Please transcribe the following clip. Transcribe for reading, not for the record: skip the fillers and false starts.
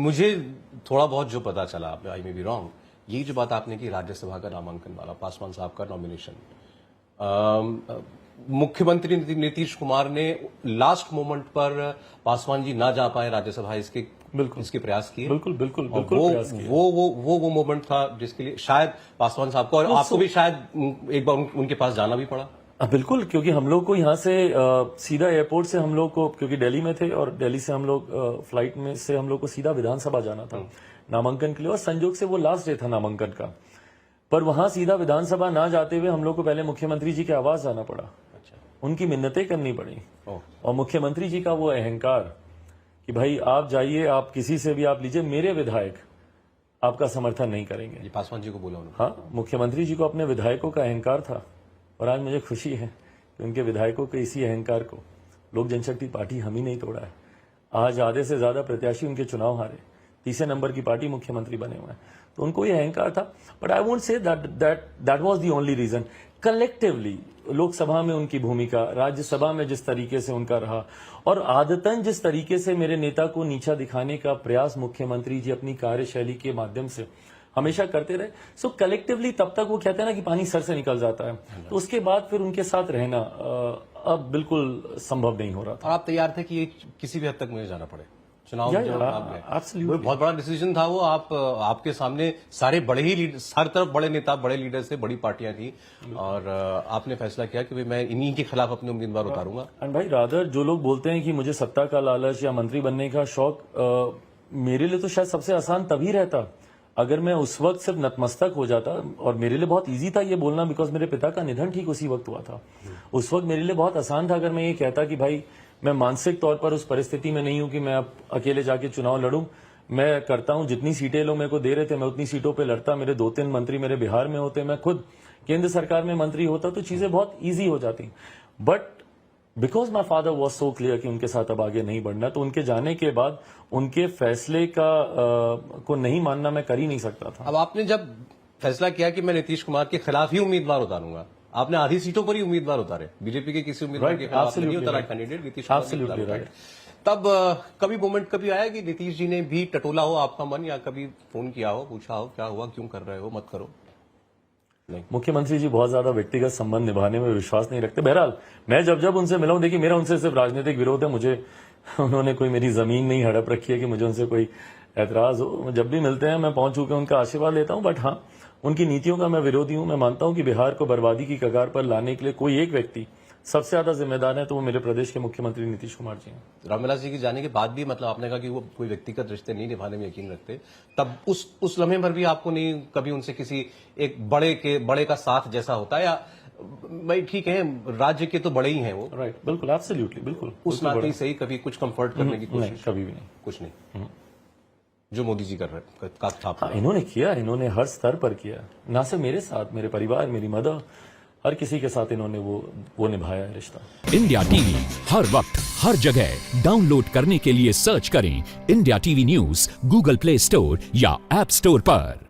मुझे थोड़ा बहुत जो पता चला, आई मे बी रॉन्ग, यही जो बात आपने की राज्यसभा का नामांकन वाला, पासवान साहब का नॉमिनेशन, मुख्यमंत्री नीतीश कुमार ने लास्ट मोमेंट पर पासवान जी ना जा पाए राज्यसभा, इसके प्रयास किए। बिल्कुल बिल्कुल और बिल्कुल प्रयास किए। वो मोमेंट था जिसके लिए शायद पासवान साहब को और आपको भी शायद एक बार उनके पास जाना भी पड़ा। बिल्कुल, क्योंकि हम लोग को यहाँ से सीधा एयरपोर्ट से हम लोग को, क्योंकि दिल्ली में थे और दिल्ली से हम लोग फ्लाइट में से हम लोग को सीधा विधानसभा जाना था नामांकन के लिए, और संजोग से वो लास्ट डे था नामांकन का। पर वहां सीधा विधानसभा ना जाते हुए हम लोग को पहले मुख्यमंत्री जी के आवास जाना पड़ा। अच्छा। उनकी मिन्नतें करनी पड़ी, और मुख्यमंत्री जी का वो अहंकार कि भाई आप जाइए, आप किसी से भी आप लीजिए, मेरे विधायक आपका समर्थन नहीं करेंगे। ये पासवान जी को बोला उन्होंने। हाँ, मुख्यमंत्री जी को अपने विधायकों का अहंकार था, और आज मुझे खुशी है कि उनके विधायकों के इसी अहंकार को लोक जनशक्ति पार्टी हम ही नहीं तोड़ा है। आज आधे से ज्यादा प्रत्याशी उनके चुनाव हारे, तीसरे नंबर की पार्टी मुख्यमंत्री बने हुए हैं, तो उनको ये अहंकार था। But I won't say that was the only reason. Collectively Lok Sabha में उनकी भूमिका, राज्यसभा में जिस तरीके से उनका रहा, और आदतन जिस तरीके से मेरे नेता को नीचा दिखाने का प्रयास मुख्यमंत्री जी अपनी कार्यशैली के माध्यम से हमेशा करते रहे, सो कलेक्टिवली तब तक वो कहते हैं ना कि पानी सर से निकल जाता है, तो उसके बाद फिर उनके साथ रहना अब बिल्कुल संभव नहीं हो रहा था। और आप तैयार थे कि ये किसी भी हद तक मुझे जाना पड़े चुनाव में? जब आप गए, Absolutely. बहुत बड़ा डिसीजन था वो। आपके सामने सारे बड़े ही हर तरफ बड़े नेता, बड़े लीडर से, बड़ी पार्टियां थी, और आपने फैसला किया कि भाई मैं इन्हीं के खिलाफ अपने उम्मीदवार उतारूंगा। एंड भाई रादर, जो लोग बोलते हैं कि मुझे सत्ता का लालच या मंत्री बनने का शौक, मेरे लिए तो शायद सबसे आसान तभी रहता अगर मैं उस वक्त सिर्फ नतमस्तक हो जाता। और मेरे लिए बहुत इजी था ये बोलना, बिकॉज मेरे पिता का निधन ठीक उसी वक्त हुआ था। उस वक्त मेरे लिए बहुत आसान था अगर मैं ये कहता कि भाई मैं मानसिक तौर पर उस परिस्थिति में नहीं हूं कि मैं अब अकेले जाके चुनाव लड़ूं। मैं करता हूं, जितनी सीटें लोग मेरे को दे रहे थे मैं उतनी सीटों पे लड़ता। मेरे 2-3 मंत्री मेरे बिहार में होते, मैं खुद केंद्र सरकार में मंत्री होता, तो चीजें बहुत ईजी हो जाती। But because my father was so clear कि उनके साथ अब आगे नहीं बढ़ना, तो उनके जाने के बाद उनके फैसले का को नहीं मानना मैं कर ही नहीं सकता था। अब आपने जब फैसला किया कि मैं नीतीश कुमार के खिलाफ ही उम्मीदवार उतारूंगा, आपने आधी सीटों पर ही उम्मीदवार उतारे, बीजेपी के किसी उम्मीदवार के खिलाफ नहीं उतारा कैंडिडेट, नीतीश कुमार के खिलाफ उतारे। तब कभी मोमेंट कभी आया कि नीतीश जी ने भी टटोला हो आपका मन, या कभी फोन किया हो, पूछा हो क्या हुआ, क्यों कर रहे हो, मत करो? नहीं। मुख्यमंत्री जी बहुत ज्यादा व्यक्तिगत संबंध निभाने में विश्वास नहीं रखते। बहरहाल मैं जब उनसे मिला हूं, देखिए मेरा उनसे सिर्फ राजनीतिक विरोध है, मुझे उन्होंने कोई मेरी जमीन नहीं हड़प रखी है कि मुझे उनसे कोई ऐतराज हो। जब भी मिलते हैं मैं पहुंच चुके उनका आशीर्वाद लेता हूं, बट हाँ, उनकी नीतियों का मैं विरोधी हूं। मैं मानता हूं कि बिहार को बर्बादी की कगार पर लाने के लिए कोई एक व्यक्ति सबसे ज्यादा जिम्मेदार है, तो वो मेरे प्रदेश के मुख्यमंत्री नीतीश कुमार जी हैं। रामविलास जी के जाने के बाद भी, मतलब आपने कहा कि वो कोई व्यक्तिगत रिश्ते नहीं निभाने में यकीन रखते, तब उस लम्हे पर भी आपको नहीं कभी उनसे किसी एक बड़े का साथ जैसा होता है, या भाई ठीक है राज्य के तो बड़े ही हैं वो, राइट, बिल्कुल, एब्सोल्युटली, बिल्कुल, उस नाते सही कभी कुछ कंफर्ट करने की कोशिश? कभी भी नहीं, कुछ नहीं, जो मोदी जी कर रहे हाँ, इन्होंने किया, इन्होंने हर स्तर पर किया, ना सिर्फ मेरे साथ, मेरे परिवार, मेरी मदर, हर किसी के साथ इन्होंने वो निभाया है रिश्ता। इंडिया टीवी हर वक्त हर जगह डाउनलोड करने के लिए सर्च करें India TV news Google play store या ऐप स्टोर पर।